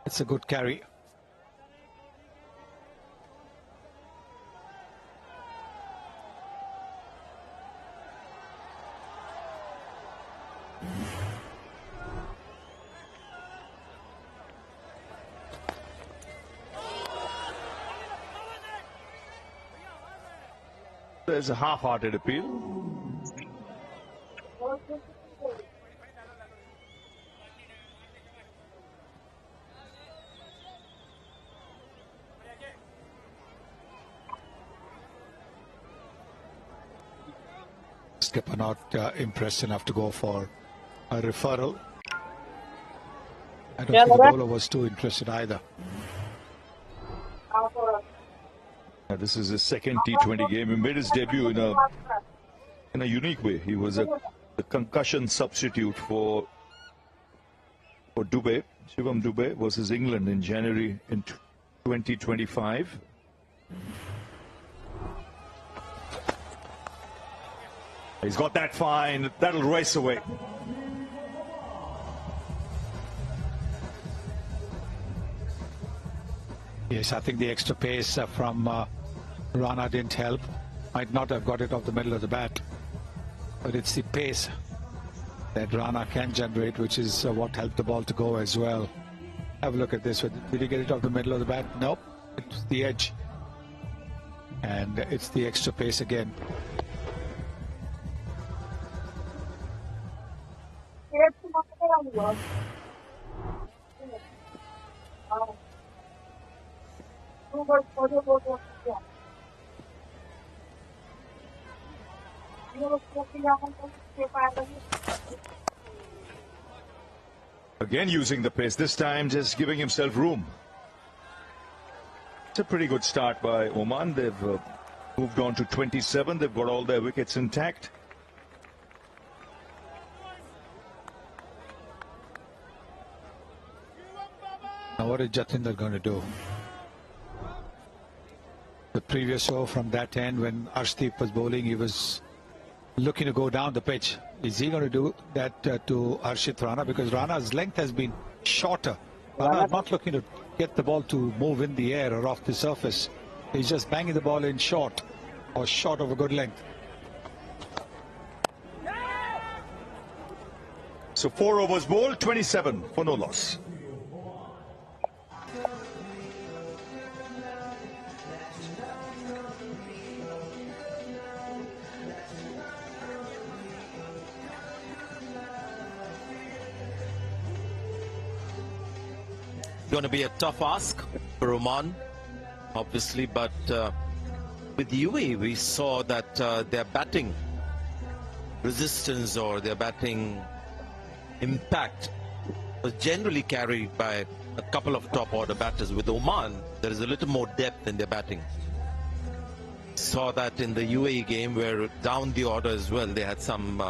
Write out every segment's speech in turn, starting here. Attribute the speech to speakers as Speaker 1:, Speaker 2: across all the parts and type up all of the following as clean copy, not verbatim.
Speaker 1: It's a good carry.
Speaker 2: There's a half-hearted appeal.
Speaker 1: Skipper not impressed enough to go for a referral. I don't think the bowler was too interested either.
Speaker 2: This is his second T20 game. He made his debut in a unique way. He was a concussion substitute for Dube, Shivam Dube versus England in January in 2025. He's got that fine. That'll race away.
Speaker 1: Yes, I think the extra pace from Rana didn't help. Might not have got it off the middle of the bat. But it's the pace that Rana can generate, which is what helped the ball to go as well. Have a look at this. Did he get it off the middle of the bat? Nope. It's the edge. And it's the extra pace again.
Speaker 2: Again using the pace, this time just giving himself room. It's a pretty good start by Oman. They've moved on to 27. They've got all their wickets intact.
Speaker 1: Now what is Jatinder going to do? The previous show from that end, when Arshdeep was bowling, he was looking to go down the pitch. Is he going to do that to Harshit Rana? Because Rana's length has been shorter. Rana not looking to get the ball to move in the air or off the surface. He's just banging the ball in short or short of a good length.
Speaker 2: So 4 overs bowled, 27 for no loss.
Speaker 3: Going to be a tough ask for Oman, obviously, but with UAE we saw that their batting resistance or their batting impact was generally carried by a couple of top order batters. With Oman, there is a little more depth in their batting. Saw that in the UAE game, where down the order as well they had some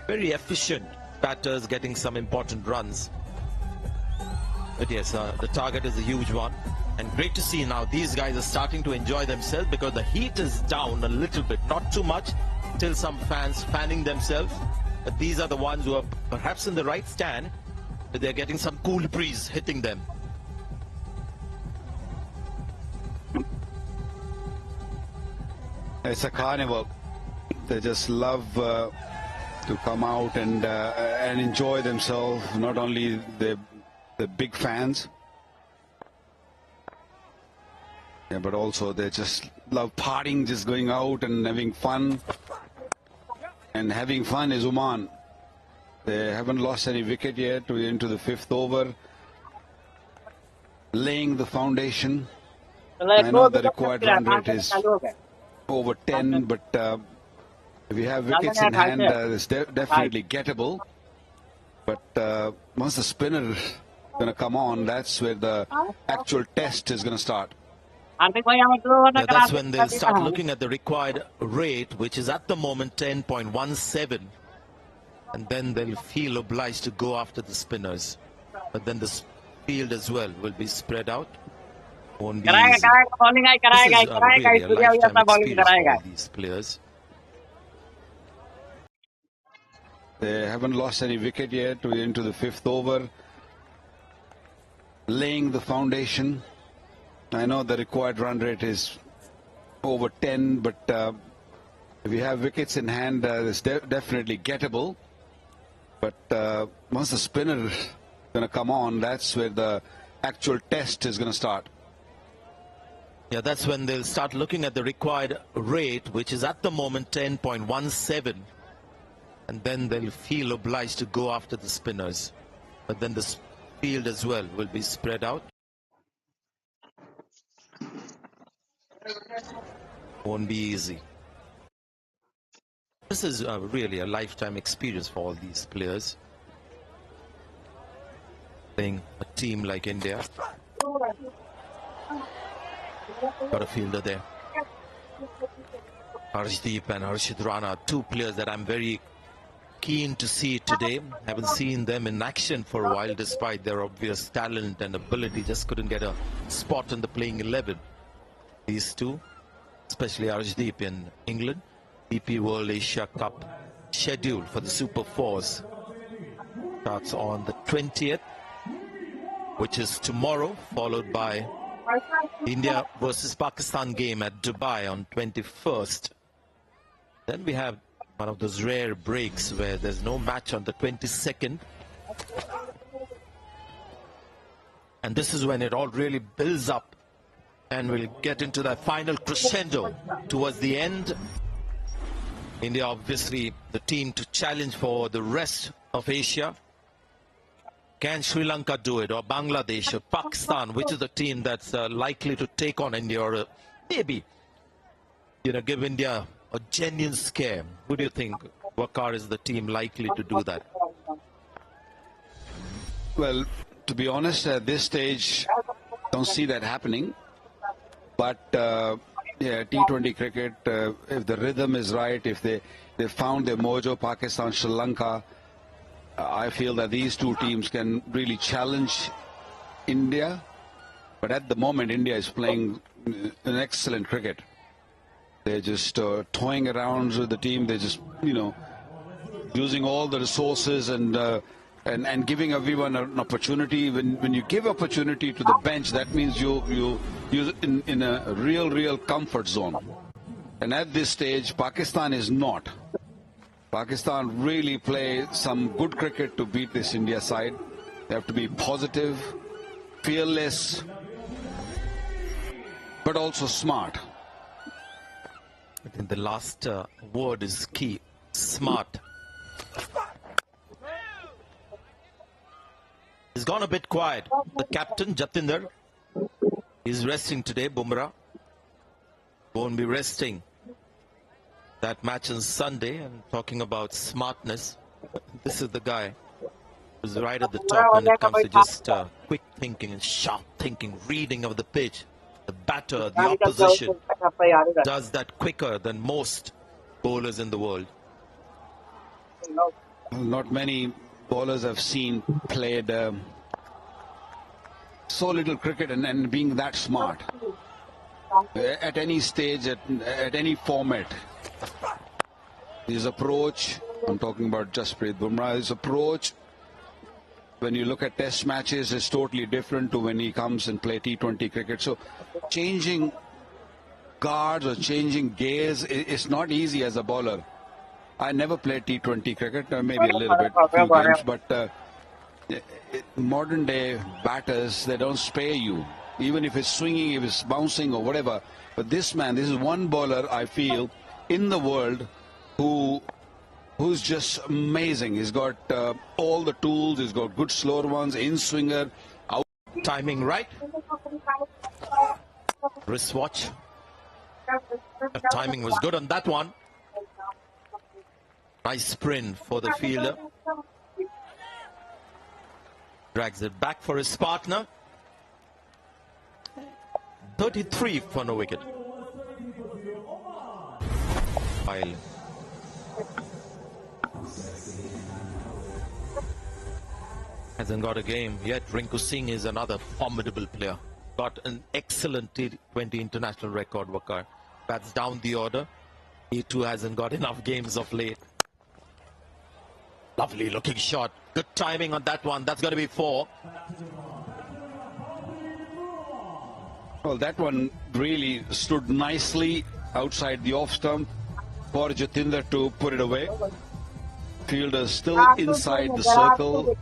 Speaker 3: very efficient batters getting some important runs. But yes, the target is a huge one, and great to see now these guys are starting to enjoy themselves, because the heat is down a little bit, not too much, still some fans fanning themselves, but these are the ones who are perhaps in the right stand, but they're getting some cool breeze hitting them.
Speaker 4: It's a carnival. They just love to come out and enjoy themselves. Not only the big fans, yeah, but also they just love partying, just going out and having fun. And having fun is Oman. They haven't lost any wicket yet. We're into the 5th over, laying the foundation. I know the required run rate is over 10, but if you have wickets in hand, it's definitely gettable. But once the spinner going to come on, that's where the actual test is going to start.
Speaker 3: Yeah, that's when they'll start looking at the required rate, which is at the moment 10.17, and then they'll feel obliged to go after the spinners. But then the field as well will be spread out. Won't be easy. This is really a lifetime experience for these players.
Speaker 4: They haven't lost any wicket yet. We're into the 5th over, laying the foundation. I know the required run rate is over 10, but if you have wickets in hand, it's definitely gettable. But once the spinner is going to come on, that's where the actual test is going to start.
Speaker 3: Yeah, that's when they'll start looking at the required rate, which is at the moment 10.17. And then they'll feel obliged to go after the spinners. But then the field as well will be spread out. Won't be easy. This is really a lifetime experience for all these players. Playing a team like India. Got a fielder there. Arshdeep and Harshit Rana, two players that I'm very keen to see today. Haven't seen them in action for a while, despite their obvious talent and ability. Just couldn't get a spot in the playing 11. These two, especially Arshdeep in England. DP World Asia Cup schedule for the Super Fours starts on the 20th, which is tomorrow, followed by India versus Pakistan game at Dubai on 21st. Then we have one of those rare breaks where there's no match on the 22nd. And this is when it all really builds up and we'll get into that final crescendo towards the end. India obviously the team to challenge for the rest of Asia. Can Sri Lanka do it, or Bangladesh, or Pakistan? Which is the team that's likely to take on India, or maybe, give India a genuine scare? Who do you think, Waqar, is the team likely to do that?
Speaker 4: Well, to be honest, at this stage, don't see that happening. But yeah, T20 cricket, if the rhythm is right, if they found their mojo, Pakistan, Sri Lanka, I feel that these two teams can really challenge India. But at the moment, India is playing an excellent cricket. They're just toying around with the team. They're just, using all the resources and giving everyone an opportunity. When you give opportunity to the bench, that means you're in a real comfort zone. And at this stage, Pakistan is not. Pakistan really play some good cricket to beat this India side. They have to be positive, fearless, but also smart.
Speaker 3: I think the last word is key. Smart. He's gone a bit quiet. The captain, Jatinder, is resting today. Bumrah won't be resting. That match on Sunday, and talking about smartness, this is the guy who's right at the top when it comes to just quick thinking and sharp thinking, reading of the pitch. The batter, the opposition, does that quicker than most bowlers in the world.
Speaker 4: Not many bowlers I've seen played so little cricket and being that smart. At any stage, at any format. His approach, I'm talking about Jasprit Bumrah, his approach when you look at test matches is totally different to when he comes and play T20 cricket. So changing guards or changing gears is not easy as a bowler. I never played T20 cricket, maybe a little bit, a few games, but modern day batters, they don't spare you. Even if it's swinging, if it's bouncing or whatever. But this man, this is one bowler I feel in the world who's just amazing. He's got all the tools. He's got good slower ones, in-swinger.
Speaker 3: Timing right. Wristwatch. The timing was good on that one. Nice sprint for the fielder. Drags it back for his partner. 33 for no wicket. While hasn't got a game yet. Rinku Singh is another formidable player. Got an excellent T20 international record, Waqar. Bats down the order. He too hasn't got enough games of late. Lovely looking shot. Good timing on that one. That's going to be 4.
Speaker 4: Well, that one really stood nicely outside the off stump for Jatinder to put it away. Fielder still inside the circle.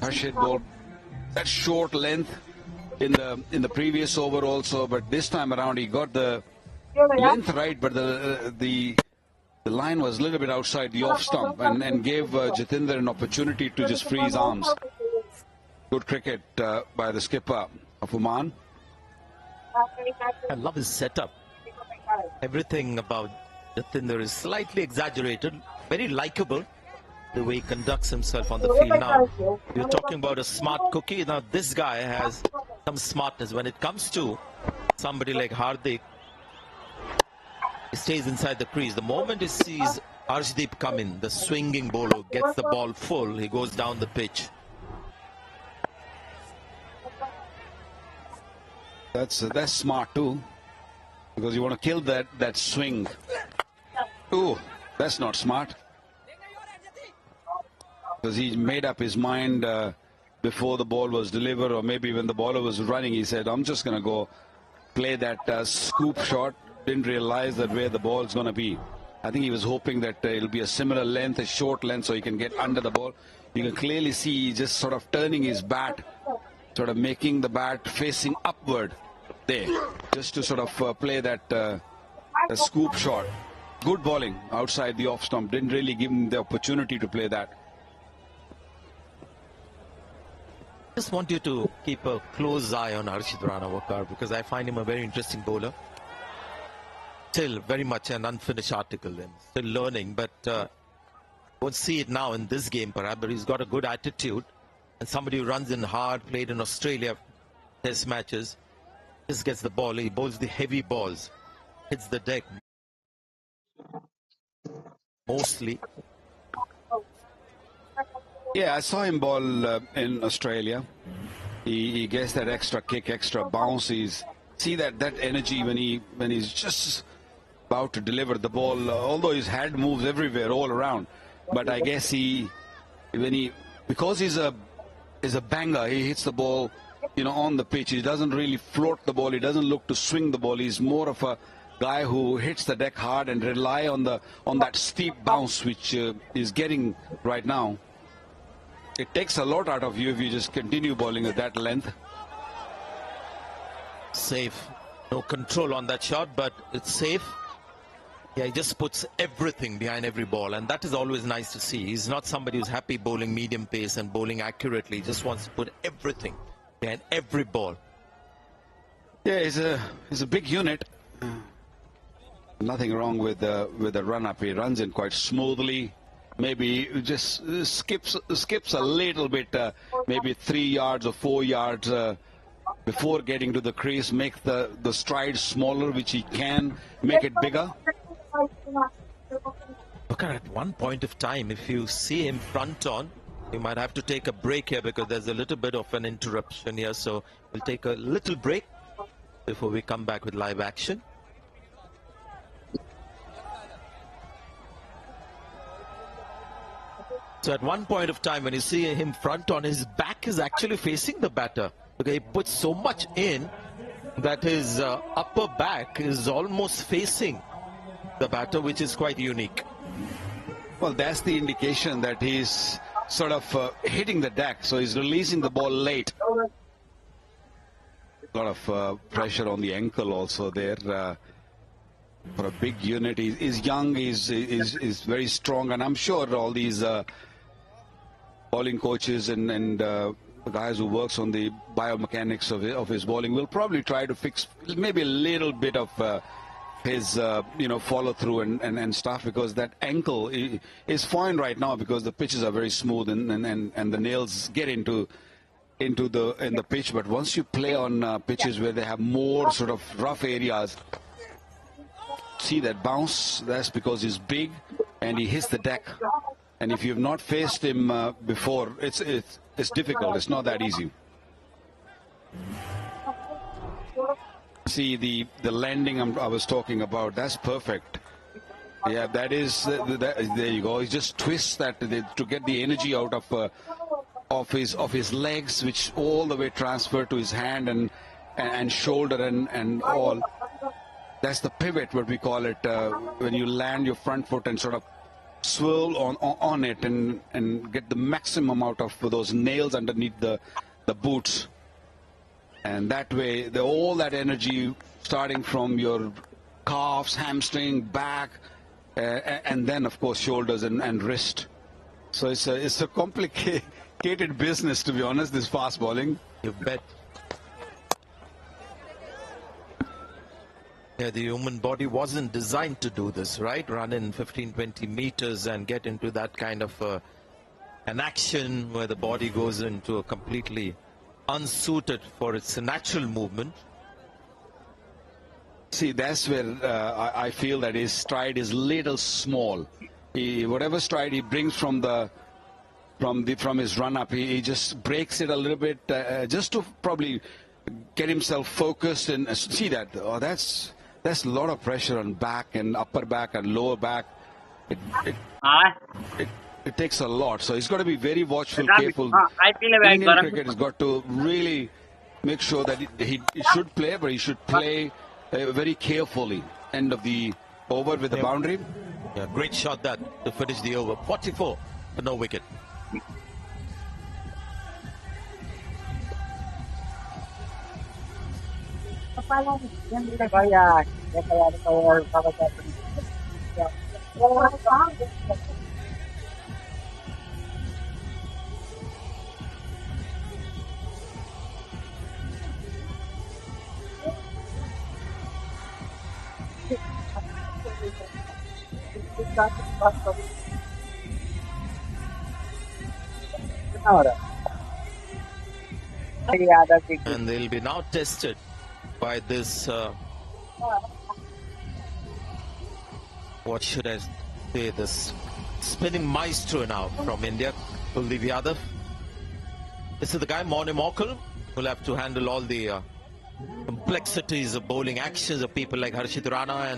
Speaker 4: Harshit ball that short length in the previous over also, but this time around he got the length right, but the line was a little bit outside the off stump and gave Jatinder an opportunity to just free his arms. Good cricket by the skipper of Oman.
Speaker 3: I love his setup. Everything about Jatinder is slightly exaggerated, very likable, the way he conducts himself on the field. Now, you're talking about a smart cookie. Now, this guy has some smartness. When it comes to somebody like Hardik, he stays inside the crease. The moment he sees Arshdeep come in, the swinging bowler gets the ball full, he goes down the pitch.
Speaker 4: That's smart too, because you want to kill that swing. Oh, that's not smart, because he made up his mind before the ball was delivered, or maybe when the bowler was running, he said, I'm just going to go play that scoop shot. Didn't realize that where the ball is going to be. I think he was hoping that it'll be a similar length, a short length, so he can get under the ball. You can clearly see he just sort of turning his bat, sort of making the bat facing upward there, just to sort of play that a scoop shot. Good bowling outside the off stump. Didn't really give him the opportunity to play that.
Speaker 3: Just want you to keep a close eye on Harshit Rana Waqar, because I find him a very interesting bowler. Still very much an unfinished article and still learning, but won't see it now in this game perhaps, but he's got a good attitude, and somebody who runs in hard, played in Australia test matches, just gets the ball, he bowls the heavy balls, hits the deck mostly.
Speaker 4: Yeah, I saw him bowl in Australia. He gets that extra kick, extra bounce. See that energy when he's just about to deliver the ball, although his head moves everywhere, all around. But I guess because he's a banger, he hits the ball, on the pitch. He doesn't really float the ball. He doesn't look to swing the ball. He's more of a guy who hits the deck hard and rely on that steep bounce which is getting right now. It takes a lot out of you if you just continue bowling at that length.
Speaker 3: Safe. No control on that shot, but it's safe. Yeah, he just puts everything behind every ball, and that is always nice to see. He's not somebody who's happy bowling medium pace and bowling accurately. He just wants to put everything behind every ball.
Speaker 4: Yeah, he's a big unit. Nothing wrong with the run-up. He runs in quite smoothly. Maybe just skips a little bit, maybe 3 yards or 4 yards before getting to the crease. Make the stride smaller, which he can make it bigger.
Speaker 3: Look at one point of time, if you see him front on, you might have to take a break here because there's a little bit of an interruption here. So we'll take a little break before we come back with live action. So at one point of time, when you see him front on, his back is actually facing the batter. Okay, he puts so much in that his upper back is almost facing the batter, which is quite unique.
Speaker 4: Well, that's the indication that he's sort of hitting the deck, so he's releasing the ball late. A lot of pressure on the ankle also there. For a big unit, he's young, he's very strong, and I'm sure all these bowling coaches and the guys who works on the biomechanics of his bowling will probably try to fix maybe a little bit of his follow through and stuff, because that ankle is fine right now because the pitches are very smooth and the nails get into the pitch. But once you play on pitches where they have more sort of rough areas, see that bounce, that's because he's big and he hits the deck. And if you've not faced him before, it's difficult. It's not that easy. See the landing I was talking about. That's perfect. Yeah, that is. There you go. He just twists that to get the energy out of his legs, which all the way transfer to his hand, and shoulder and all. That's the pivot, what we call it, when you land your front foot and sort of swirl on it and get the maximum out of those nails underneath the boots. And that way, all that energy starting from your calves, hamstring, back, and then, of course, shoulders and wrist. So it's a complicated business, to be honest, this fast bowling.
Speaker 3: You bet. Yeah, the human body wasn't designed to do this, right? Run in 15-20 meters and get into that kind of an action where the body goes into a completely unsuited for its natural movement.
Speaker 4: See, that's where I feel that his stride is little small. Whatever stride he brings from his run up, he just breaks it a little bit, just to probably get himself focused and see that. Oh, that's a lot of pressure on back and upper back and lower back. It takes a lot, so he's got to be very watchful, careful. Indian cricket has got to really make sure that he should play, but he should play very carefully. End of the over with the boundary.
Speaker 3: Yeah, great shot that to finish the over. 44 for no wicket. And they'll be now tested by this, what should I say, this spinning maestro now from India, Kuldeep Yadav. This is the guy, Morne Morkel, who'll have to handle all the complexities of bowling actions of people like Harshit Rana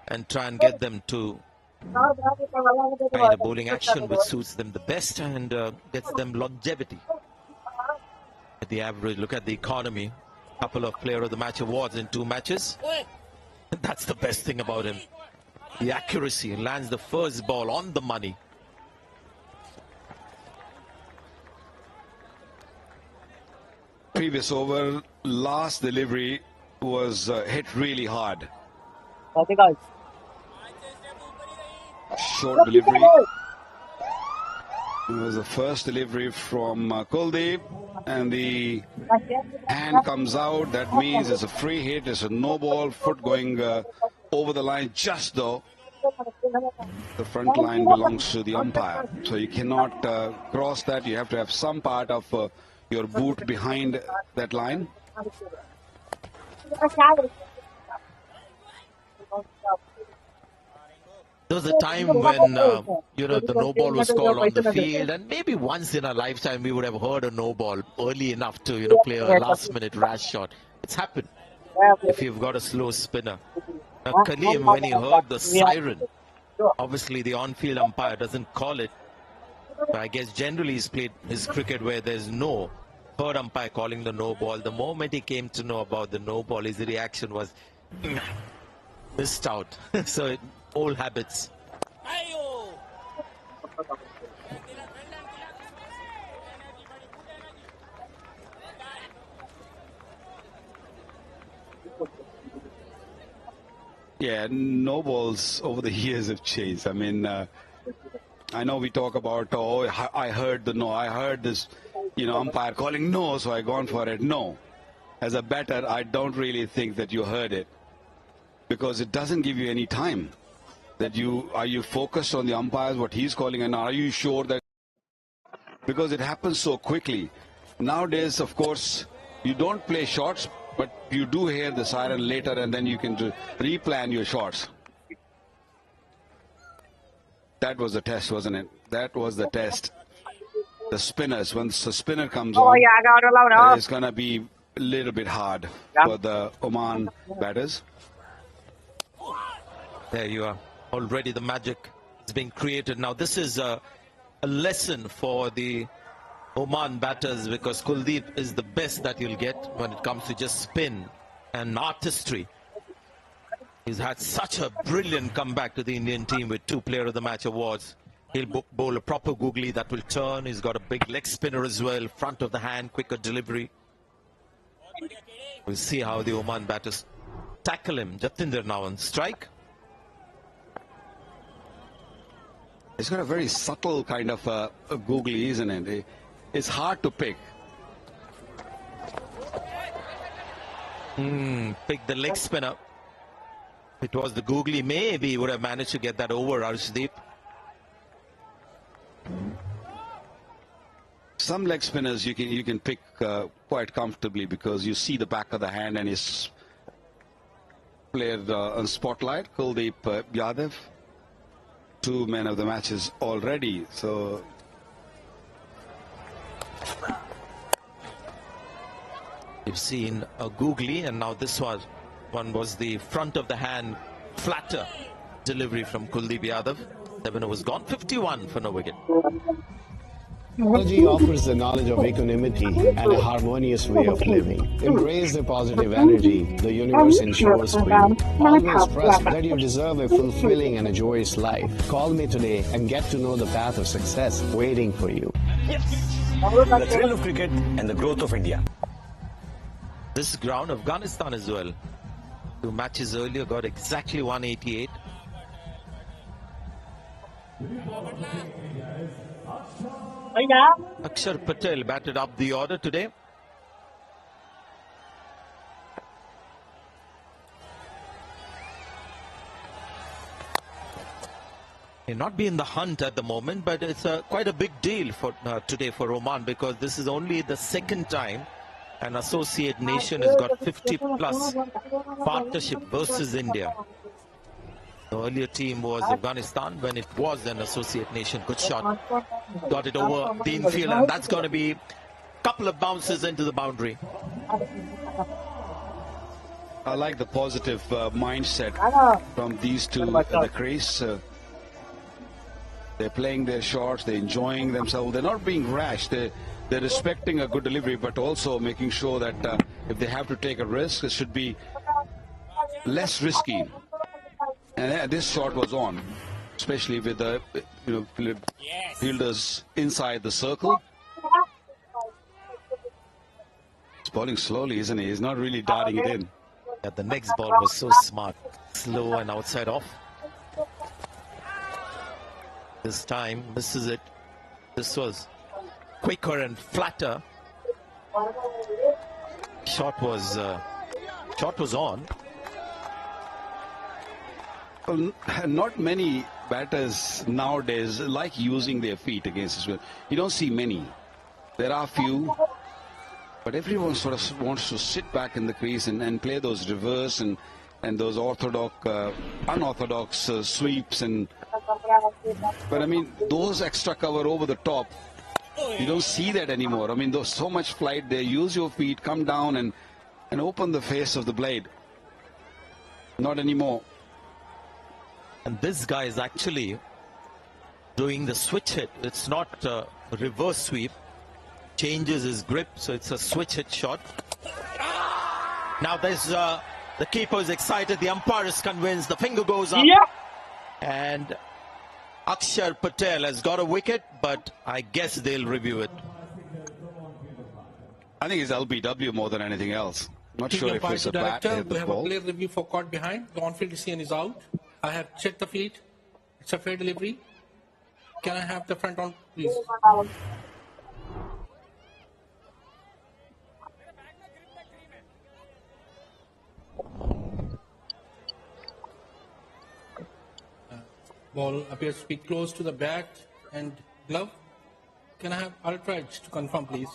Speaker 3: and try and get them to find a bowling action which suits them the best and gets them longevity. At the average, look at the economy. Couple of Player of the Match awards in 2 matches. That's the best thing about him. The accuracy, lands the first ball on the money.
Speaker 4: Previous over, last delivery was hit really hard. Short delivery. It was the first delivery from Kuldeep, and the hand comes out. That means it's a free hit. It's a no ball. Foot going over the line, just though the front line belongs to the umpire. So you cannot cross that. You have to have some part of your boot behind that line.
Speaker 3: There was a time when, the no ball was called on the field, and maybe once in our lifetime we would have heard a no ball early enough to, play a last-minute rash shot. It's happened if you've got a slow spinner. Now, Kaleem, when he heard the siren, obviously the on-field umpire doesn't call it, but I guess generally he's played his cricket where there's no third umpire calling the no ball. The moment he came to know about the no ball, his reaction was missed out. So old habits.
Speaker 4: Yeah, no balls over the years have changed. I mean, I know we talk about, oh, I heard the no, I heard this, umpire calling no, so I gone for it. No. As a batter, I don't really think that you heard it, because it doesn't give you any time. That are you focused on the umpires, what he's calling, and are you sure that, because it happens so quickly. Nowadays, of course, you don't play shots, but you do hear the siren later, and then you can replan your shots. That was the test, wasn't it? That was the test. The spinners, once the spinner comes on, it's going to be a little bit hard for the Oman batters.
Speaker 3: There you are. Already the magic is being created. Now this is a lesson for the Oman batters, because Kuldeep is the best that you'll get when it comes to just spin and artistry. He's had such a brilliant comeback to the Indian team with 2 Player of the Match awards. He'll bowl a proper googly that will turn. He's got a big leg spinner as well, front of the hand, quicker delivery. We'll see how the Oman batters tackle him. Jatinder now on strike.
Speaker 4: It's got a very subtle kind of a googly, isn't it? It's hard to pick.
Speaker 3: Pick the leg spinner. If it was the googly, maybe he would have managed to get that over, Arshdeep.
Speaker 4: Some leg spinners you can pick quite comfortably because you see the back of the hand and he's played on spotlight. Kuldeep Yadav, 2 men of the matches already. So
Speaker 3: you've seen a googly, and now this one was the front of the hand flatter delivery from Kuldeep Yadav. 7 overs gone, 51 for no wicket.
Speaker 5: Technology offers the knowledge of equanimity and a harmonious way of living. Embrace the positive energy the universe ensures for you. Always trust that you deserve a fulfilling and a joyous life. Call me today and get to know the path of success waiting for you.
Speaker 6: The thrill of cricket and the growth of India.
Speaker 3: This ground, Afghanistan as well. 2 matches earlier got exactly 188. Akshar Patel batted up the order today. May not be in the hunt at the moment, but it's quite a big deal for today for Oman, because this is only the 2nd time an associate nation has got 50 plus partnership versus India. The earlier team was Afghanistan when it was an associate nation. Good shot. Got it over the infield, and that's going to be a couple of bounces into the boundary.
Speaker 4: I like the positive mindset from these two at the crease. They're playing their shots, they're enjoying themselves. They're not being rash. They're respecting a good delivery, but also making sure that if they have to take a risk, it should be less risky. And this shot was on, especially with the fielders inside the circle. He's bowling slowly, isn't he? He's not really darting it in.
Speaker 3: Yeah, the next ball was so smart, slow and outside off. This time, this is it. This was quicker and flatter. Shot was on.
Speaker 4: Well, not many batters nowadays like using their feet against this. You don't see many. There are few, but everyone sort of wants to sit back in the crease and play those reverse and those unorthodox sweeps but I mean those extra cover over the top, you don't see that anymore. I mean, there's so much flight there. Use your feet, come down and open the face of the blade. Not anymore.
Speaker 3: And this guy is actually doing the switch hit. It's not a reverse sweep. Changes his grip, so it's a switch hit shot. Now there's the keeper is excited. The umpire is convinced. The finger goes up. Yeah. And Akshar Patel has got a wicket, but I guess they'll review it.
Speaker 4: I think it's LBW more than anything else. Not sure if it's a bat hit the
Speaker 7: we have
Speaker 4: ball.
Speaker 7: a player review for caught behind. The on-field decision is out. I have checked the field. It's a fair delivery. Can I have the front on, please? Ball appears to be close to the bat and glove. Can I have Ultrage to confirm, please?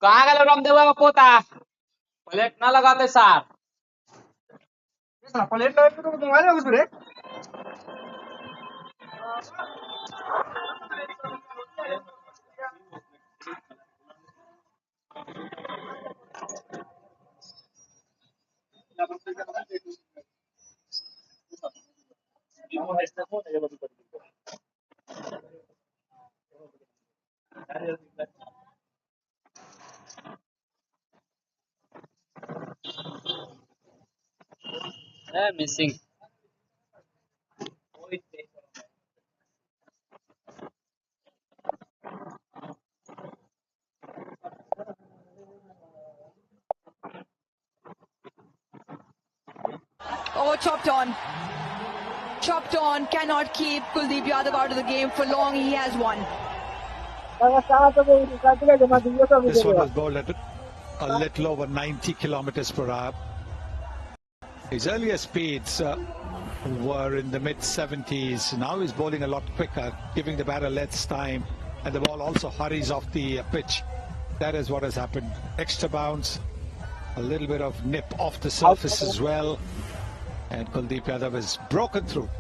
Speaker 8: कहाँ गए रामदेव का पोता plate ना लगाते sir plate लगा तो तुम्हारे उस रे missing.
Speaker 9: Oh, chopped on. Chopped on. Cannot keep Kuldeep Yadav out of the game for long. He has won.
Speaker 1: This one was bowled at a little over 90 kilometers per hour. His earlier speeds were in the mid-70s. Now he's bowling a lot quicker, giving the batter less time, and the ball also hurries off the pitch. That is what has happened. Extra bounce, a little bit of nip off the surface as well, and Kuldeep Yadav has broken through.